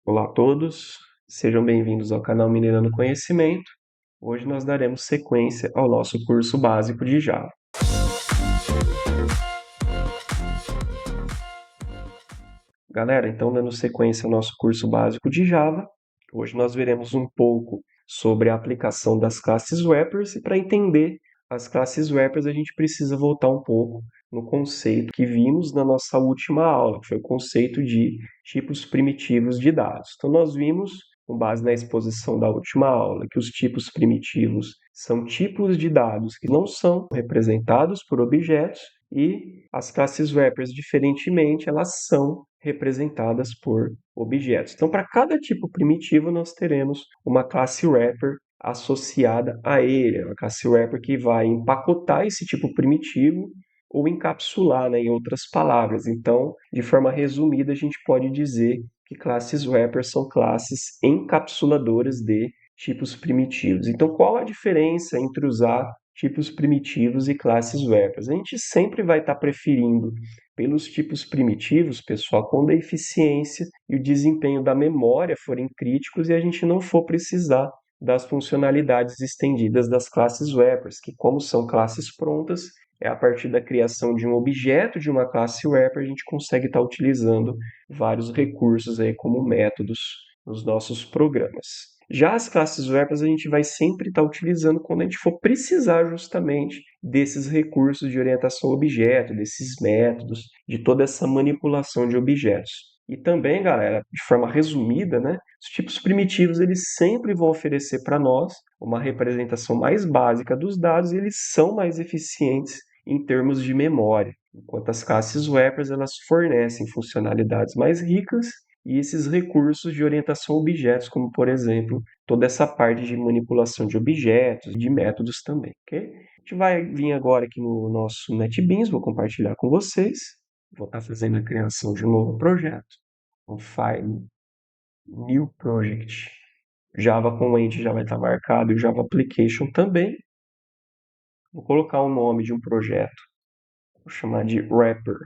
Olá a todos, sejam bem-vindos ao canal Minerando Conhecimento. Hoje nós daremos sequência ao nosso curso básico de Java. Galera, então dando sequência ao nosso curso básico de Java, hoje nós veremos um pouco sobre a aplicação das classes wrappers e para entender as classes wrappers a gente precisa voltar um pouco no conceito que vimos na nossa última aula, que foi o conceito de tipos primitivos de dados. Então nós vimos, com base na exposição da última aula, que os tipos primitivos são tipos de dados que não são representados por objetos e as classes wrappers, diferentemente, elas são representadas por objetos. Então, para cada tipo primitivo, nós teremos uma classe wrapper associada a ele, uma classe wrapper que vai empacotar esse tipo primitivo ou encapsular, né, em outras palavras. Então, de forma resumida, a gente pode dizer que classes wrappers são classes encapsuladoras de tipos primitivos. Então, qual a diferença entre usar tipos primitivos e classes wrappers? A gente sempre vai estar preferindo pelos tipos primitivos, pessoal, quando a eficiência e o desempenho da memória forem críticos e a gente não for precisar das funcionalidades estendidas das classes wrappers, que como são classes prontas, é a partir da criação de um objeto de uma classe wrapper a gente consegue estar utilizando vários recursos aí como métodos nos nossos programas. Já as classes wrappers a gente vai sempre estar utilizando quando a gente for precisar justamente desses recursos de orientação a objeto, desses métodos, de toda essa manipulação de objetos. E também, galera, de forma resumida, né, os tipos primitivos eles sempre vão oferecer para nós uma representação mais básica dos dados e eles são mais eficientes em termos de memória, enquanto as classes wrappers elas fornecem funcionalidades mais ricas e esses recursos de orientação a objetos, como por exemplo, toda essa parte de manipulação de objetos, de métodos também, ok? A gente vai vir agora aqui no nosso NetBeans, vou compartilhar com vocês. Vou estar fazendo a criação de um novo projeto, um File, New Project. Java com End já vai estar marcado e o Java Application também. Vou colocar o nome de um projeto, vou chamar de Wrapper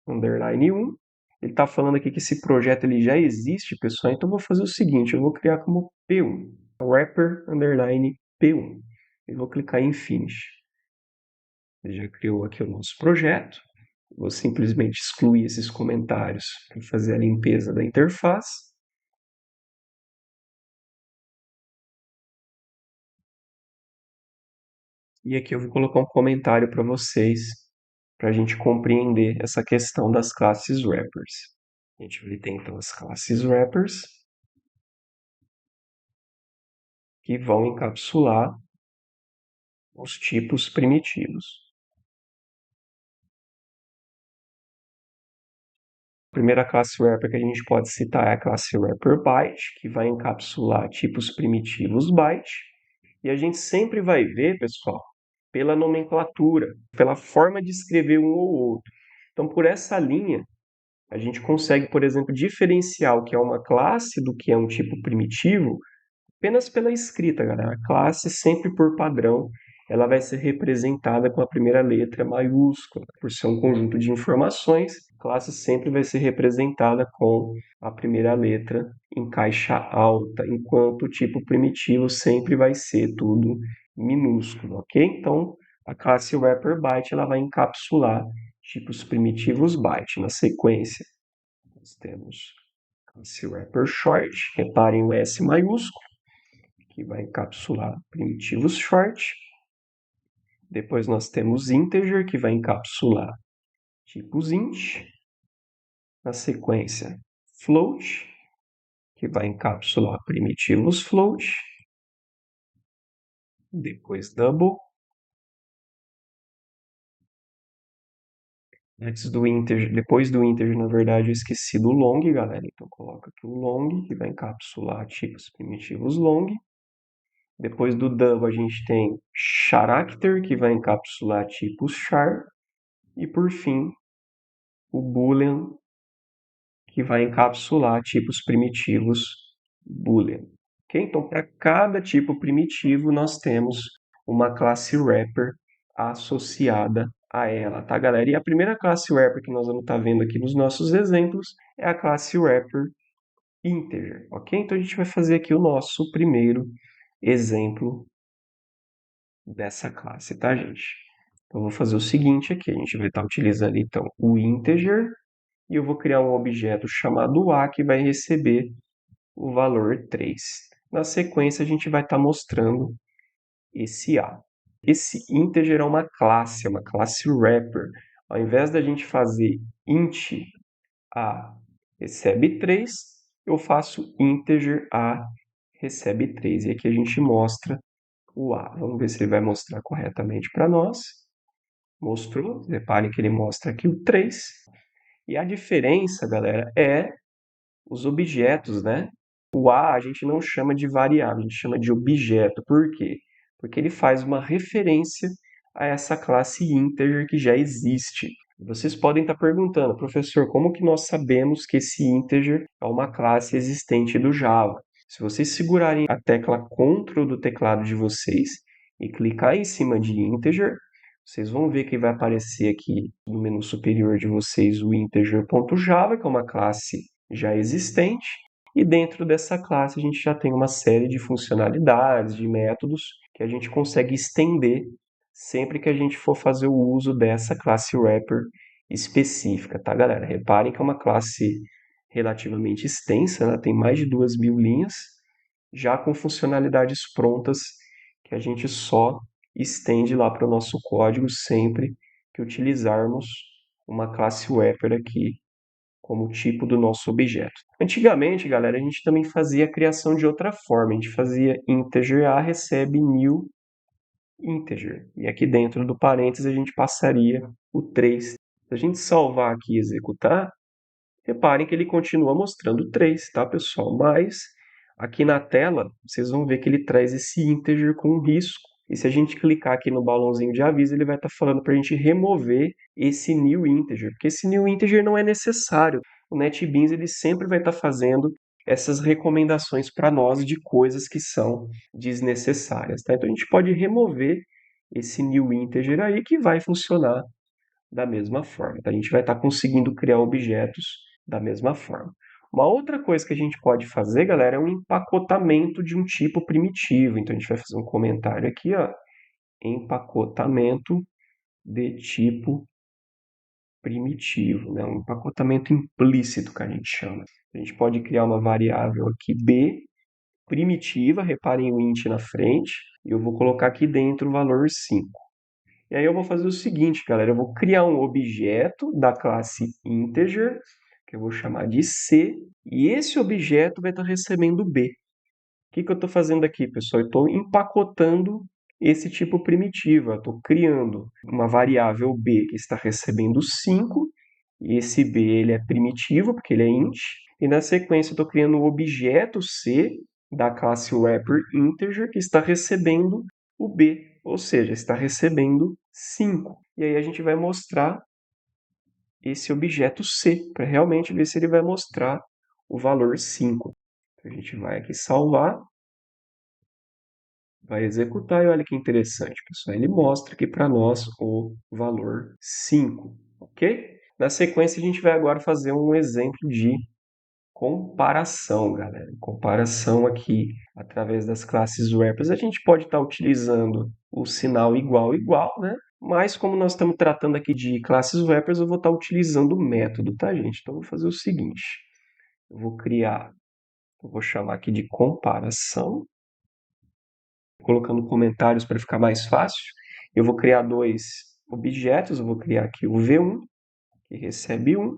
underline 1. Ele está falando aqui que esse projeto ele já existe, pessoal, então eu vou fazer o seguinte, eu vou criar como P1, Wrapper underline P1. E vou clicar em Finish. Ele já criou aqui o nosso projeto. Vou simplesmente excluir esses comentários para fazer a limpeza da interface. E aqui eu vou colocar um comentário para vocês, para a gente compreender essa questão das classes wrappers. A gente vai ter então as classes wrappers, que vão encapsular os tipos primitivos. A primeira classe wrapper que a gente pode citar é a classe wrapper byte, que vai encapsular tipos primitivos byte. E a gente sempre vai ver, pessoal, pela nomenclatura, pela forma de escrever um ou outro. Então, por essa linha, a gente consegue, por exemplo, diferenciar o que é uma classe do que é um tipo primitivo apenas pela escrita, galera. A classe, sempre por padrão, ela vai ser representada com a primeira letra maiúscula. Por ser um conjunto de informações, a classe sempre vai ser representada com a primeira letra em caixa alta, enquanto o tipo primitivo sempre vai ser tudo minúsculo, ok? Então, a classe wrapper byte ela vai encapsular tipos primitivos byte. Na sequência, nós temos a classe wrapper short, reparem o S maiúsculo, que vai encapsular primitivos short. Depois nós temos integer, que vai encapsular tipos int. Na sequência, float, que vai encapsular primitivos float. Depois double. Depois do integer, na verdade, eu esqueci do long, galera. Então coloca aqui o long, que vai encapsular tipos primitivos long. Depois do double, a gente tem character, que vai encapsular tipos char. E por fim, o boolean, que vai encapsular tipos primitivos boolean. Okay? Então, para cada tipo primitivo, nós temos uma classe wrapper associada a ela, tá, galera? E a primeira classe wrapper que nós vamos estar vendo aqui nos nossos exemplos é a classe wrapper integer, ok? Então a gente vai fazer aqui o nosso primeiro exemplo dessa classe, tá, gente? Então eu vou fazer o seguinte aqui, a gente vai estar utilizando então o integer e eu vou criar um objeto chamado a que vai receber o valor 3. Na sequência a gente vai estar mostrando esse a. Esse integer é uma classe wrapper. Ao invés da gente fazer int a recebe 3, eu faço integer a recebe 3. E aqui a gente mostra o a. Vamos ver se ele vai mostrar corretamente para nós. Mostrou. Reparem que ele mostra aqui o 3. E a diferença, galera, é os objetos, né? O a gente não chama de variável, a gente chama de objeto. Por quê? Porque ele faz uma referência a essa classe integer que já existe. Vocês podem estar perguntando, professor, como que nós sabemos que esse integer é uma classe existente do Java? Se vocês segurarem a tecla Ctrl do teclado de vocês e clicar em cima de integer, vocês vão ver que vai aparecer aqui no menu superior de vocês o integer.java, que é uma classe já existente, e dentro dessa classe a gente já tem uma série de funcionalidades, de métodos que a gente consegue estender sempre que a gente for fazer o uso dessa classe wrapper específica, tá, galera? Reparem que é uma classe relativamente extensa, né? Tem mais de 2.000 linhas, já com funcionalidades prontas que a gente só estende lá para o nosso código sempre que utilizarmos uma classe wrapper aqui como tipo do nosso objeto. Antigamente, galera, a gente também fazia a criação de outra forma. A gente fazia integer a recebe new integer. E aqui dentro do parênteses a gente passaria o 3. Se a gente salvar aqui e executar, reparem que ele continua mostrando 3, tá, pessoal? Mas aqui na tela, vocês vão ver que ele traz esse integer com um risco. E se a gente clicar aqui no balãozinho de aviso, ele vai estar falando para a gente remover esse new integer, porque esse new integer não é necessário. O NetBeans ele sempre vai estar fazendo essas recomendações para nós de coisas que são desnecessárias, tá? Então a gente pode remover esse new integer aí que vai funcionar da mesma forma, tá? A gente vai estar conseguindo criar objetos da mesma forma. Uma outra coisa que a gente pode fazer, galera, é um empacotamento de um tipo primitivo. Então a gente vai fazer um comentário aqui, ó, empacotamento de tipo primitivo, né? Um empacotamento implícito que a gente chama. A gente pode criar uma variável aqui b primitiva, reparem o int na frente, e eu vou colocar aqui dentro o valor 5. E aí eu vou fazer o seguinte, galera, eu vou criar um objeto da classe integer, que eu vou chamar de C, e esse objeto vai estar recebendo B. O que eu estou fazendo aqui, pessoal? Eu estou empacotando esse tipo primitivo, eu estou criando uma variável B que está recebendo 5, e esse B ele é primitivo, porque ele é int, e na sequência eu estou criando um objeto C da classe wrapper integer que está recebendo o B, ou seja, está recebendo 5. E aí a gente vai mostrar esse objeto C, para realmente ver se ele vai mostrar o valor 5. Então, a gente vai aqui salvar, vai executar e olha que interessante, pessoal. Ele mostra aqui para nós o valor 5, ok? Na sequência, a gente vai agora fazer um exemplo de comparação, galera. Comparação aqui através das classes wrappers. A gente pode estar utilizando o sinal igual, igual, né? Mas como nós estamos tratando aqui de classes wrappers, eu vou estar utilizando o método, tá, gente? Então, eu vou fazer o seguinte. Eu vou chamar aqui de comparação, colocando comentários para ficar mais fácil. Eu vou criar dois objetos. Eu vou criar aqui o v1, que recebe 1,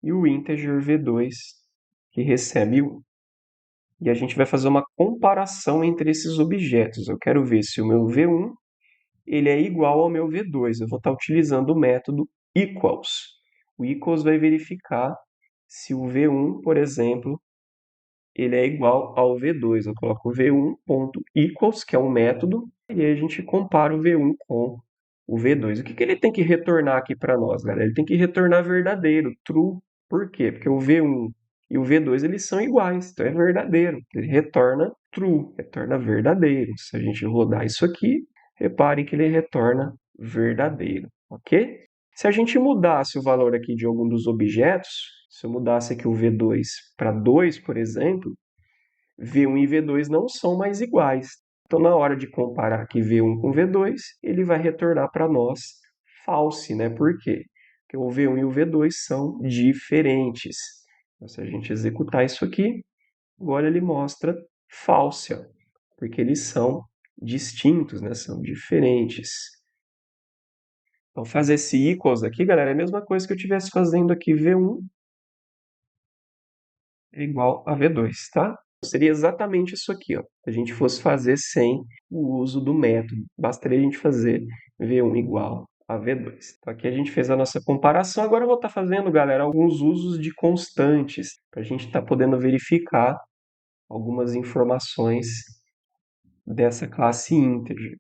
e o integer v2, que recebe 1. E a gente vai fazer uma comparação entre esses objetos. Eu quero ver se o meu V1 ele é igual ao meu V2. Eu vou estar utilizando o método equals. O equals vai verificar se o V1, por exemplo, ele é igual ao V2. Eu coloco o V1.equals, que é um método, e aí a gente compara o V1 com o V2. O que ele tem que retornar aqui para nós, galera? Ele tem que retornar verdadeiro, true. Por quê? Porque o V1 e o V2 eles são iguais, então é verdadeiro. Ele retorna true, retorna verdadeiro. Se a gente rodar isso aqui, reparem que ele retorna verdadeiro, ok? Se a gente mudasse o valor aqui de algum dos objetos, se eu mudasse aqui o V2 para 2, por exemplo, V1 e V2 não são mais iguais. Então, na hora de comparar aqui V1 com V2, ele vai retornar para nós false, né? Por quê? Porque o V1 e o V2 são diferentes. Então, se a gente executar isso aqui, agora ele mostra false, ó, porque eles são distintos, né? São diferentes. Então, fazer esse equals aqui, galera, é a mesma coisa que eu estivesse fazendo aqui V1 é igual a V2, tá? Seria exatamente isso aqui, ó. Se a gente fosse fazer sem o uso do método, bastaria a gente fazer V1 igual a V2. Então aqui a gente fez a nossa comparação, agora eu vou estar fazendo, galera, alguns usos de constantes, para a gente estar podendo verificar algumas informações dessa classe integer.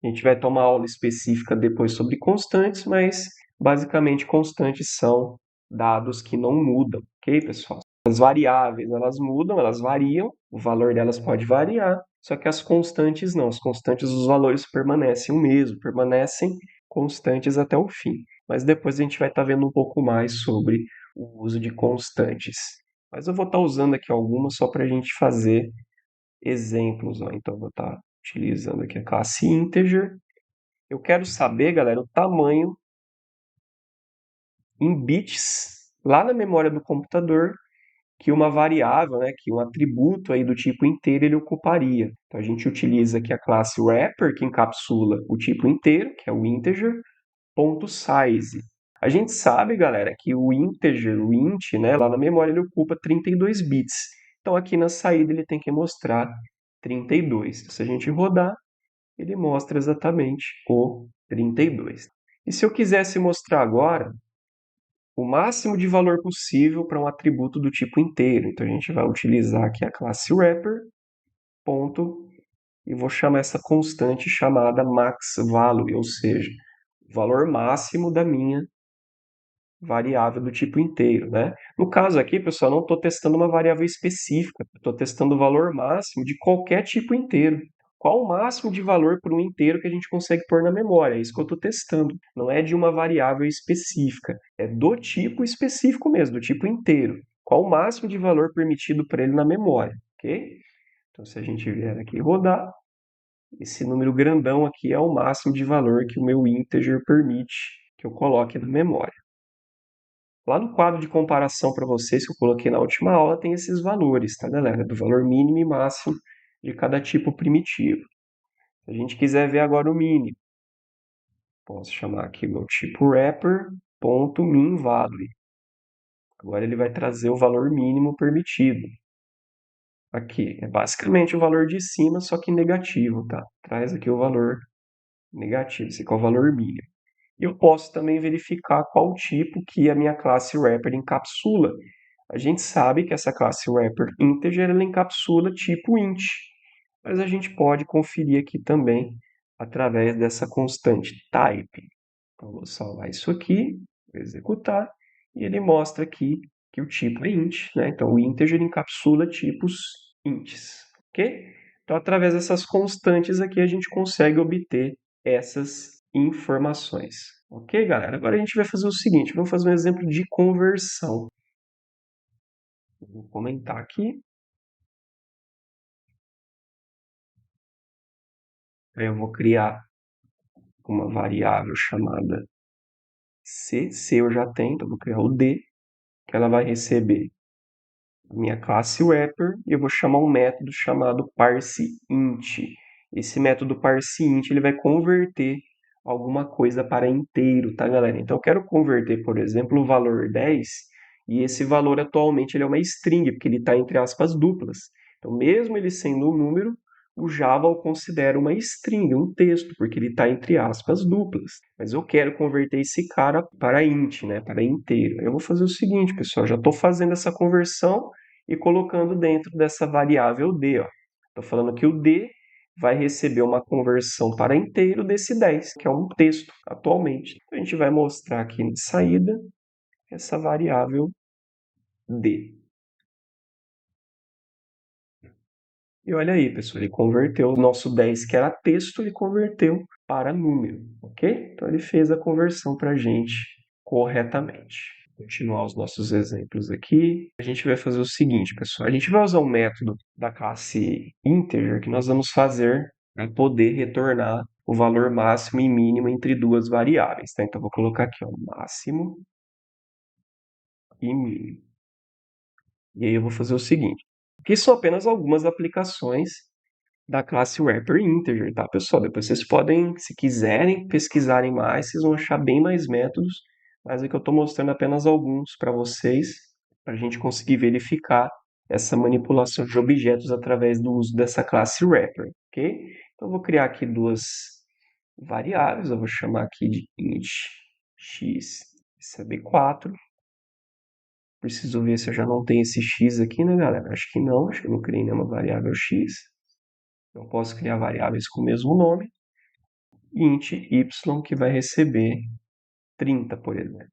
A gente vai tomar aula específica depois sobre constantes, mas basicamente constantes são dados que não mudam, ok, pessoal? As variáveis, elas mudam, elas variam, o valor delas pode variar, só que as constantes não. As constantes, os valores permanecem o mesmo, permanecem constantes até o fim. Mas depois a gente vai estar vendo um pouco mais sobre o uso de constantes. Mas eu vou estar usando aqui algumas só para a gente fazer exemplos, ó. Então, eu vou estar utilizando aqui a classe integer. Eu quero saber, galera, o tamanho em bits lá na memória do computador que uma variável, né, que um atributo aí do tipo inteiro ele ocuparia. Então a gente utiliza aqui a classe wrapper que encapsula o tipo inteiro, que é o integer, ponto .size. A gente sabe, galera, que o integer, o int, né, lá na memória ele ocupa 32 bits. Então aqui na saída ele tem que mostrar 32. Então, se a gente rodar, ele mostra exatamente o 32. E se eu quisesse mostrar agora o máximo de valor possível para um atributo do tipo inteiro. Então a gente vai utilizar aqui a classe wrapper, ponto, e vou chamar essa constante chamada maxValue, ou seja, o valor máximo da minha variável do tipo inteiro, né? No caso aqui, pessoal, não estou testando uma variável específica, estou testando o valor máximo de qualquer tipo inteiro. Qual o máximo de valor por um inteiro que a gente consegue pôr na memória? É isso que eu estou testando. Não é de uma variável específica, é do tipo específico mesmo, do tipo inteiro. Qual o máximo de valor permitido para ele na memória, ok? Então, se a gente vier aqui rodar, esse número grandão aqui é o máximo de valor que o meu integer permite que eu coloque na memória. Lá no quadro de comparação para vocês que eu coloquei na última aula, tem esses valores, tá, galera? Do valor mínimo e máximo de cada tipo primitivo. Se a gente quiser ver agora o mínimo, posso chamar aqui meu tipo wrapper.minValue. Agora ele vai trazer o valor mínimo permitido. Aqui, é basicamente o valor de cima, só que negativo, tá? Traz aqui o valor negativo, esse aqui é o valor mínimo. E eu posso também verificar qual tipo que a minha classe wrapper encapsula. A gente sabe que essa classe wrapper integer ela encapsula tipo int, mas a gente pode conferir aqui também através dessa constante type. Então, vou salvar isso aqui, vou executar, e ele mostra aqui que o tipo é int, né? Então, o integer encapsula tipos ints, ok? Então, através dessas constantes aqui, a gente consegue obter essas informações. Ok, galera? Agora a gente vai fazer o seguinte, vamos fazer um exemplo de conversão. Vou comentar aqui. Aí eu vou criar uma variável chamada C. C eu já tenho, então eu vou criar o D, que ela vai receber a minha classe wrapper e eu vou chamar um método chamado parseInt. Esse método parseInt ele vai converter alguma coisa para inteiro, tá, galera? Então eu quero converter, por exemplo, o valor 10 e esse valor atualmente ele é uma string, porque ele está entre aspas duplas. Então, mesmo ele sendo um número, o Java o considera uma string, um texto, porque ele está entre aspas duplas. Mas eu quero converter esse cara para int, né, para inteiro. Eu vou fazer o seguinte, pessoal, já estou fazendo essa conversão e colocando dentro dessa variável d. Estou falando que o d vai receber uma conversão para inteiro desse 10, que é um texto atualmente. A gente vai mostrar aqui de saída essa variável d. E olha aí, pessoal, ele converteu o nosso 10, que era texto, ele converteu para número, ok? Então ele fez a conversão para a gente corretamente. Continuar os nossos exemplos aqui. A gente vai fazer o seguinte, pessoal. A gente vai usar um método da classe integer que nós vamos fazer para poder retornar o valor máximo e mínimo entre duas variáveis, tá? Então, vou colocar aqui, ó, máximo e mínimo. E aí eu vou fazer o seguinte. Aqui são apenas algumas aplicações da classe wrapper integer, tá, pessoal? Depois vocês podem, se quiserem, pesquisarem mais, vocês vão achar bem mais métodos, mas aqui eu estou mostrando apenas alguns para vocês, para a gente conseguir verificar essa manipulação de objetos através do uso dessa classe wrapper, ok? Então eu vou criar aqui duas variáveis, eu vou chamar aqui de int x, isso é b4. Preciso ver se eu já não tenho esse x aqui, né, galera? Acho que eu não criei nenhuma variável x. Eu posso criar variáveis com o mesmo nome. Int y, que vai receber 30, por exemplo.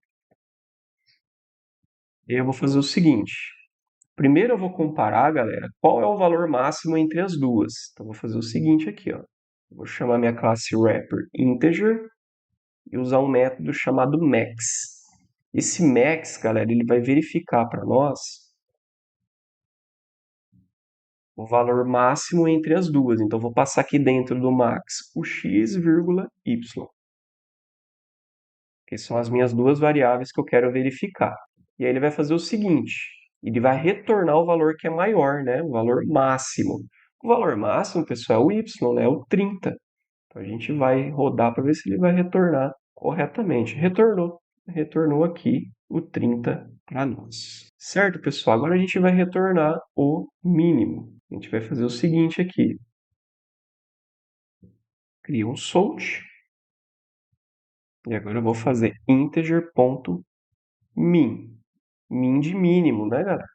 E eu vou fazer o seguinte. Primeiro eu vou comparar, galera, qual é o valor máximo entre as duas. Então, eu vou fazer o seguinte aqui, ó. Eu vou chamar minha classe wrapper integer e usar um método chamado max. Esse max, galera, ele vai verificar para nós o valor máximo entre as duas. Então, eu vou passar aqui dentro do max o x, y, que são as minhas duas variáveis que eu quero verificar. E aí ele vai fazer o seguinte, ele vai retornar o valor que é maior, né? O valor máximo. O valor máximo, pessoal, é o y, né? O 30. Então a gente vai rodar para ver se ele vai retornar corretamente. Retornou. Retornou aqui o 30 para nós. Certo, pessoal? Agora a gente vai retornar o mínimo. A gente vai fazer o seguinte aqui. Cria um sort. E agora eu vou fazer integer.min. Min de mínimo, né, galera?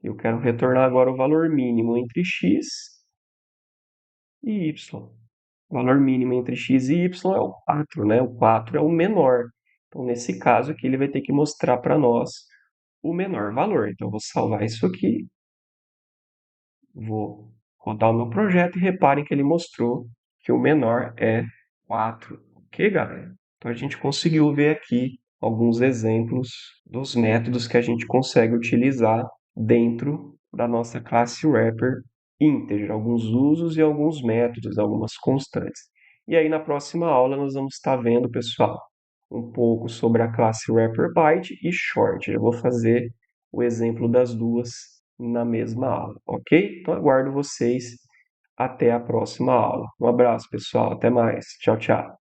Eu quero retornar agora o valor mínimo entre x e y. O valor mínimo entre x e y é o 4, né? O 4 é o menor. Então, nesse caso aqui, ele vai ter que mostrar para nós o menor valor. Então, eu vou salvar isso aqui. Vou rodar o meu projeto e reparem que ele mostrou que o menor é 4. Ok, galera? Então, a gente conseguiu ver aqui alguns exemplos dos métodos que a gente consegue utilizar dentro da nossa classe wrapper integer, alguns usos e alguns métodos, algumas constantes. E aí, na próxima aula, nós vamos estar vendo, pessoal, um pouco sobre a classe wrapper byte e short. Eu vou fazer o exemplo das duas na mesma aula, ok? Então, aguardo vocês até a próxima aula. Um abraço, pessoal. Até mais. Tchau, tchau.